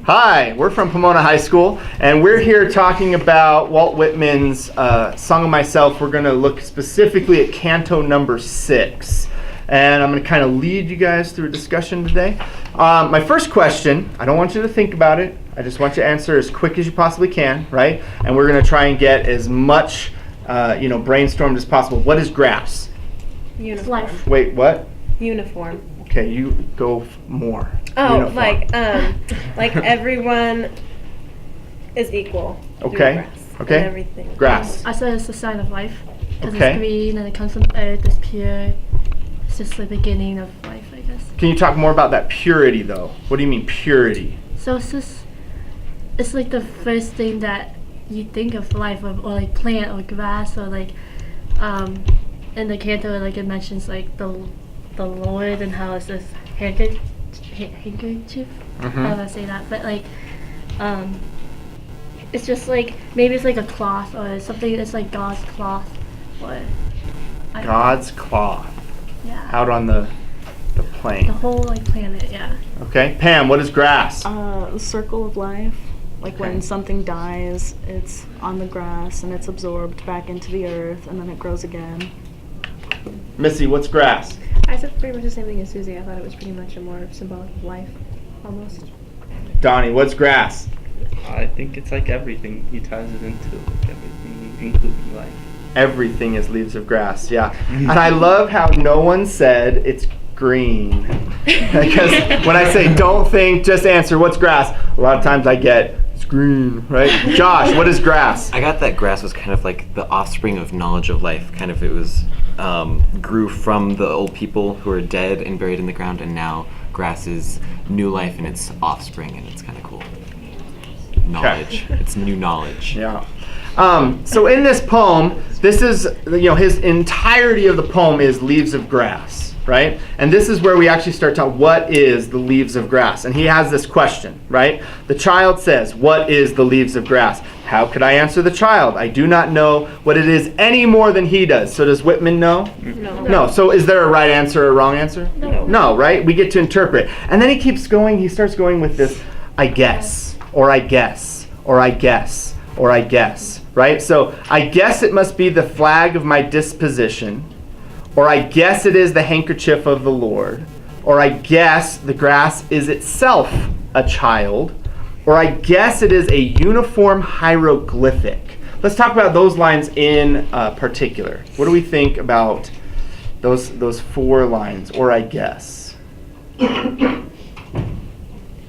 Hi, we're from Pomona High School, and we're here talking about Walt Whitman's Song of Myself. We're going to look specifically at canto number 6, and I'm going to kind of lead you guys through a discussion today. My first question, I don't want you to think about it. I just want you to answer as quick as you possibly can, right? And we're going to try and get as much, brainstormed as possible. What is grass? Uniform. Life. Wait, what? Uniform. Okay, you go more. Oh, Uniform. like everyone is equal. through Okay. grass Okay. And everything. Grass. I said it's a sign of life. Because Okay. it's green and it comes from earth, it's pure. It's just the beginning of life, I guess. Can you talk more about that purity, though? What do you mean purity? So it's like the first thing that you think of life, or like plant or grass, or like in the canto, like it mentions like the Lord and how it's this handkerchief. How do I say that? But like it's just like maybe it's like a cloth or something. It's like God's cloth, or God's cloth yeah, out on the the plain. whole like planet, yeah. Okay, Pam, what is grass? The circle of life. Like Okay. when something dies, it's on the grass and it's absorbed back into the earth and then it grows again. Missy, what's grass? I said pretty much the same thing as Susie. I thought it was pretty much a more symbolic of life, almost. Donnie, what's grass? I think it's like everything he ties it into, like everything, including life. Everything is leaves of grass, yeah. And I love how no one said it's green. Because when I say don't think, just answer, what's grass? A lot of times I get, it's green, right? Josh, what is grass? I got that grass was kind of like the offspring of knowledge of life. Kind of it was grew from the old people who are dead and buried in the ground, and now grass is new life and it's offspring, and it's kind of cool. Knowledge. It's new knowledge. Yeah. So in this poem, this is, his entirety of the poem is leaves of grass, right? And this is where we actually start to what is the leaves of grass? And he has this question, right? The child says, what is the leaves of grass? How could I answer the child? I do not know what it is any more than he does. So does Whitman know? No. So is there a right answer or a wrong answer? No, right? We get to interpret. And then he starts going with this, I guess, or I guess, or I guess, or I guess, right? So I guess it must be the flag of my disposition, or I guess it is the handkerchief of the Lord, or I guess the grass is itself a child, or I guess it is a uniform hieroglyphic. Let's talk about those lines in particular. What do we think about those 4 lines, or I guess?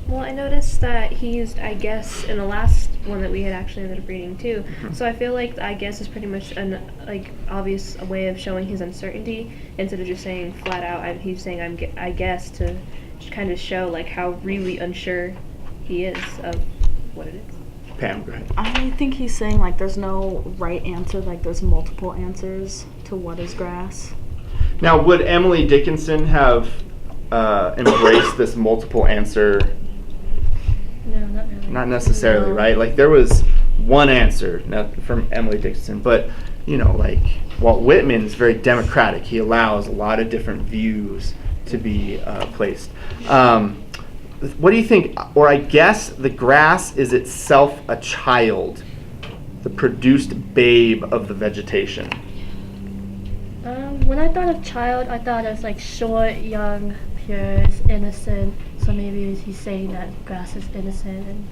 Well, I noticed that he used I guess in the last one that we had actually ended up reading too. So I feel like the I guess is pretty much an obvious way of showing his uncertainty instead of just saying flat out. He's saying I guess to kind of show like how really unsure he is of what it is. Pam, go ahead. I think he's saying like there's no right answer, like there's multiple answers to what is grass. Now, would Emily Dickinson have embraced this multiple answer? No, not really. Not necessarily, No. right? Like there was one answer from Emily Dickinson, but like Walt Whitman is very democratic. He allows a lot of different views to be placed. What do you think? Or I guess the grass is itself a child, the produced babe of the vegetation. When I thought of child, I thought of like short, young, pure, innocent. So maybe he's saying that grass is innocent, and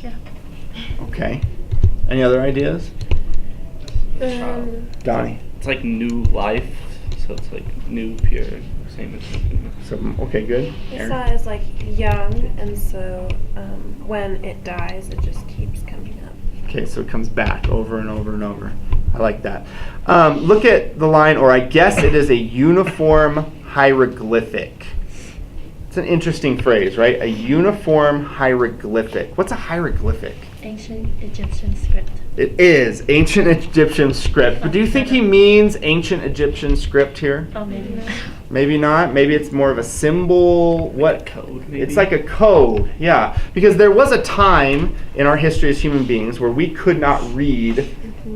yeah. Okay. Any other ideas? Donnie. It's like new life, so it's like new, pure, same as So okay, good. I Aaron? saw it as like young, and so when it dies, it just keeps coming up. Okay, so it comes back over and over and over. I like that. Look at the line, or I guess it is a uniform hieroglyphic. It's an interesting phrase, right? A uniform hieroglyphic. What's a hieroglyphic? Ancient Egyptian script. It is ancient Egyptian script. But do you think he means ancient Egyptian script here? Oh, maybe not. Maybe not. Maybe it's more of a symbol. What? code, maybe? It's like a code, yeah. Because there was a time in our history as human beings where we could not read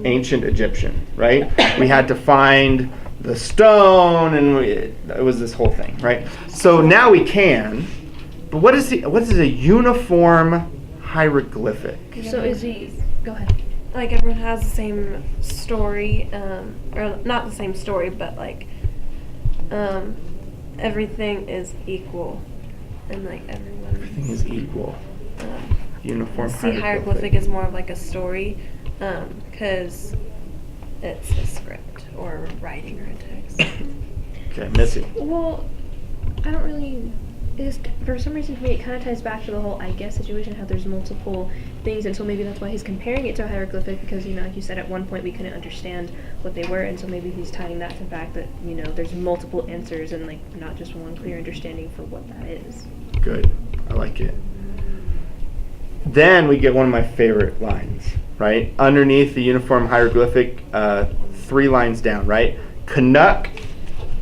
ancient Egyptian, right? We had to find the stone, and it was this whole thing, right? So now we can, but what is a uniform hieroglyphic. So is he? Go ahead. Like everyone has the same story, or not the same story, but like everything is equal, and like everyone. Everything is equal. Uniform See, hieroglyphic is more of like a story, because it's a script or writing or a text. Okay, Missy. Well, I don't really. For some reason, for me, it kind of ties back to the whole "I guess" situation. How there's multiple things, and so maybe that's why he's comparing it to a hieroglyphic, because like you said, at one point we couldn't understand what they were, and so maybe he's tying that to the fact that there's multiple answers and like not just one clear understanding for what that is. Good. I like it. Then we get one of my favorite lines, right? Underneath the uniform hieroglyphic, 3 lines down, right? Canuck,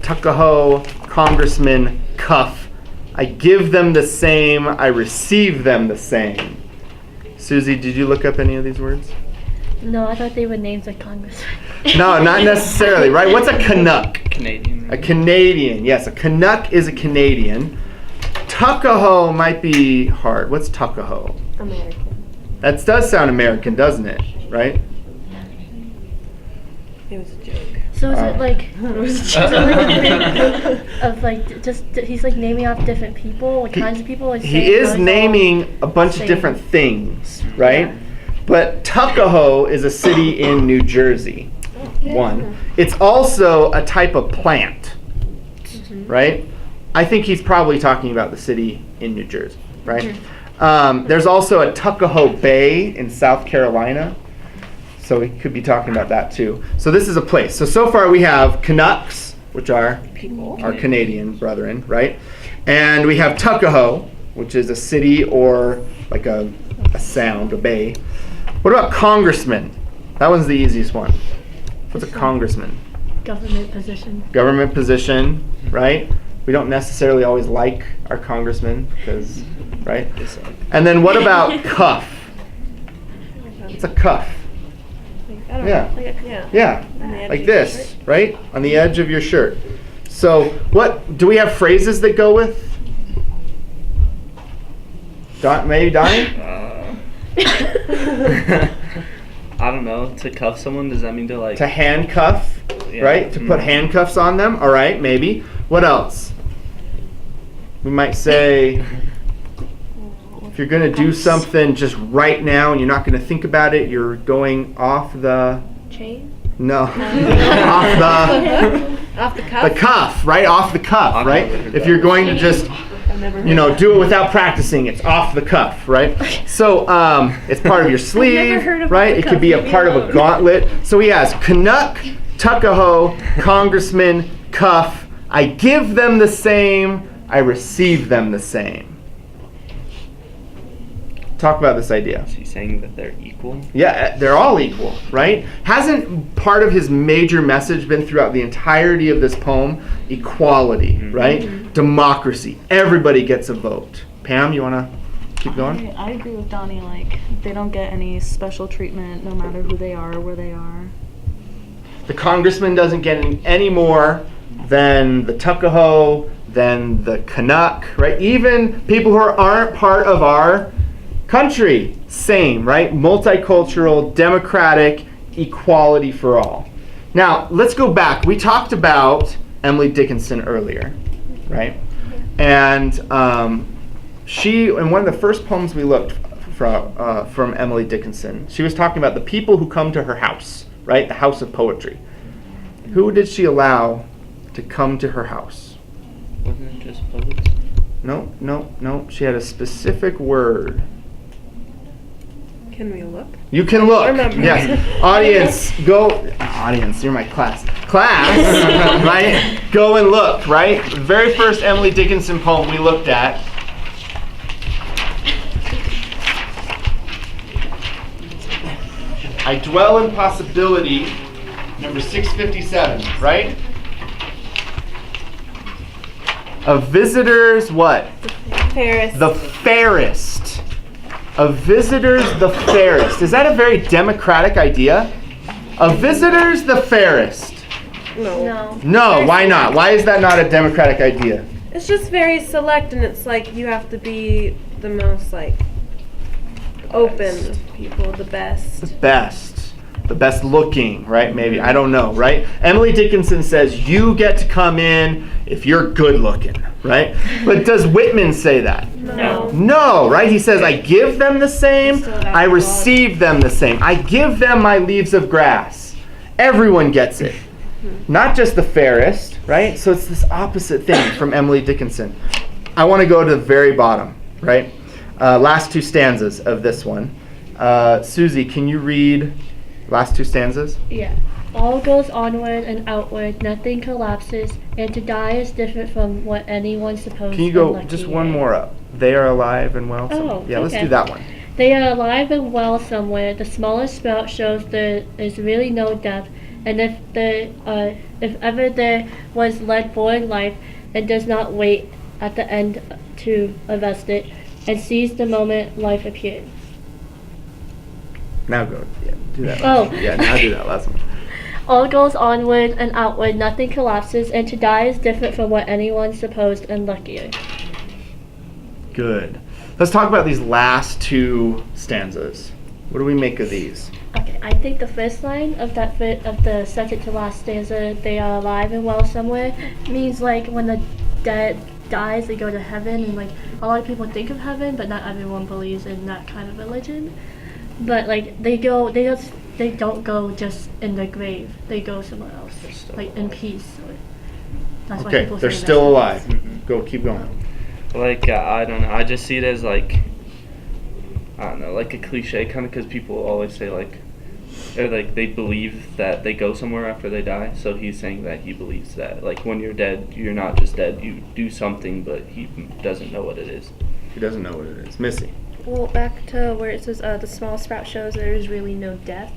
Tuckahoe, Congressman, Cuff. I give them the same, I receive them the same. Susie, did you look up any of these words? No, I thought they were names of Congress. No, not necessarily, right? What's a Canuck? Canadian. A Canadian, yes. A Canuck is a Canadian. Tuckahoe might be hard. What's Tuckahoe? American. That does sound American, doesn't it? Right? It was a joke. So is it like, is it like a thing of like just he's like naming off different people, like kinds of people? Like He is naming a bunch of same. different things, right? Yeah. But Tuckahoe is a city in New Jersey. One. It's also a type of plant, right? I think he's probably talking about the city in New Jersey, right? There's also a Tuckahoe Bay in South Carolina. So we could be talking about that too. So this is a place. So far we have Canucks, which are People. our Canadian brethren, right? And we have Tuckahoe, which is a city or like a sound, a bay. What about congressman? That one's the easiest one. What's a congressman? Government position. Government position, right? We don't necessarily always like our congressmen because, right? And then what about cuff? It's a cuff. I don't Yeah. know. Like yeah. Yeah, On the edge like of your this, shirt. right? On the edge of your shirt. So what, do we have phrases that go with? Maybe Donnie? I don't know. To cuff someone, does that mean to like? To handcuff, Yeah. right? To put handcuffs on them, all right, maybe. What else? We might say, if you're going to do something just right now and you're not going to think about it, you're going off the... Chain? No. Off the... Off the cuff. The cuff, right? Off the cuff, I've right? never heard If that. you're going to just, do it without practicing, it's off the cuff, right? So it's part of your sleeve, heard of right? off the It could cuff, be a leave me part of a alone. gauntlet. So he has Canuck, Tuckahoe, Congressman, Cuff. I give them the same, I receive them the same. Talk about this idea. Is he saying that they're equal? Yeah, they're all equal, right? Hasn't part of his major message been throughout the entirety of this poem equality, right? Democracy. Everybody gets a vote. Pam, you want to keep going? I agree with Donnie. Like, they don't get any special treatment no matter who they are or where they are. The congressman doesn't get any more than the Tuckahoe, than the Canuck, right? Even people who aren't part of our country, same, right? Multicultural, democratic, equality for all. Now, let's go back. We talked about Emily Dickinson earlier, right? And she, in one of the first poems we looked from Emily Dickinson, she was talking about the people who come to her house, right? The house of poetry. Who did she allow to come to her house? Wasn't it just poets? No. She had a specific word. Can we look? You can look. Remember. Yes. Audience, go. Audience, you're my class. Class, right? Go and look, right? The very first Emily Dickinson poem we looked at. I dwell in possibility, number 657, right? A visitor's what? Paris. The fairest. A visitor's the fairest. Is that a very democratic idea? A visitor's the fairest. No. No, why not? Why is that not a democratic idea? It's just very select, and it's like you have to be the most like open people, the best. The best looking, right? Maybe, I don't know, right? Emily Dickinson says you get to come in if you're good looking, right? But does Whitman say that? No, right? He says, I give them the same, I receive them the same. I give them my leaves of grass. Everyone gets it. Not just the fairest, right? So it's this opposite thing from Emily Dickinson. I want to go to the very bottom, right? Last two stanzas of this one. Susie, can you read last two stanzas? Yeah. All goes onward and outward, nothing collapses, and to die is different from what anyone supposed. Can you go just one more up? They are alive and well. Yeah, let's do that one. They are alive and well somewhere. The smallest sprout shows there is really no death, and if ever there was led born life, and does not wait at the end to arrest it, and seize the moment life appeared. Now go. Yeah, do that. Yeah, now do that last one. All goes onward and outward, nothing collapses, and to die is different from what anyone supposed and luckier. Good. Let's talk about these last two stanzas. What do we make of these? Okay, I think the first line of the second to last stanza, they are alive and well somewhere, means like when the dead dies, they go to heaven, and like a lot of people think of heaven, but not everyone believes in that kind of religion. But like they don't go just in the grave. They go somewhere else, like in peace. That's why Okay, people they're say still that. alive. Go, keep going. Like, I don't know. I just see it as like, I don't know, like a cliche kind of, because people always say like, or like they believe that they go somewhere after they die. So he's saying that he believes that like when you're dead, you're not just dead. You do something, but he doesn't know what it is. He doesn't know what it is. Missy. Well, back to where it says the small sprout shows there is really no death.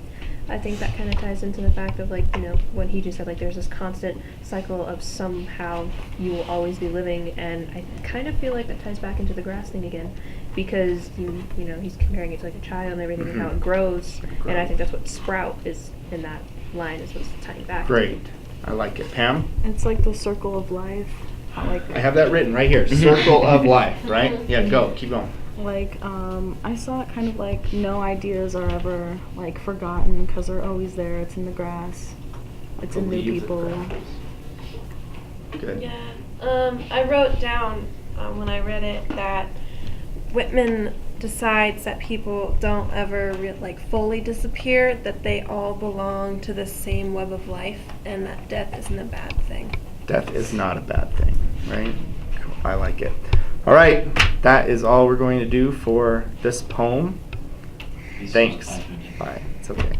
I think that kind of ties into the fact of like, you know, what he just said, like there's this constant cycle of somehow you will always be living, and I kind of feel like that ties back into the grass thing again, because you know, he's comparing it to like a child and everything and how it grows, and I think that's what sprout is in that line, is what's tying back. Great. I like it. Pam? It's like the circle of life. I have that written right here. Circle of life, right? Yeah, go. Keep going. Like, I saw it kind of like no ideas are ever like forgotten because they're always there. It's in the grass. It's in new Leaves of people. grass. Good. Yeah. I wrote down when I read it that Whitman decides that people don't ever fully disappear, that they all belong to the same web of life, and that death isn't a bad thing. Death is not a bad thing, right? Cool. I like it. All right, that is all we're going to do for this poem. Thanks. Bye. It's okay.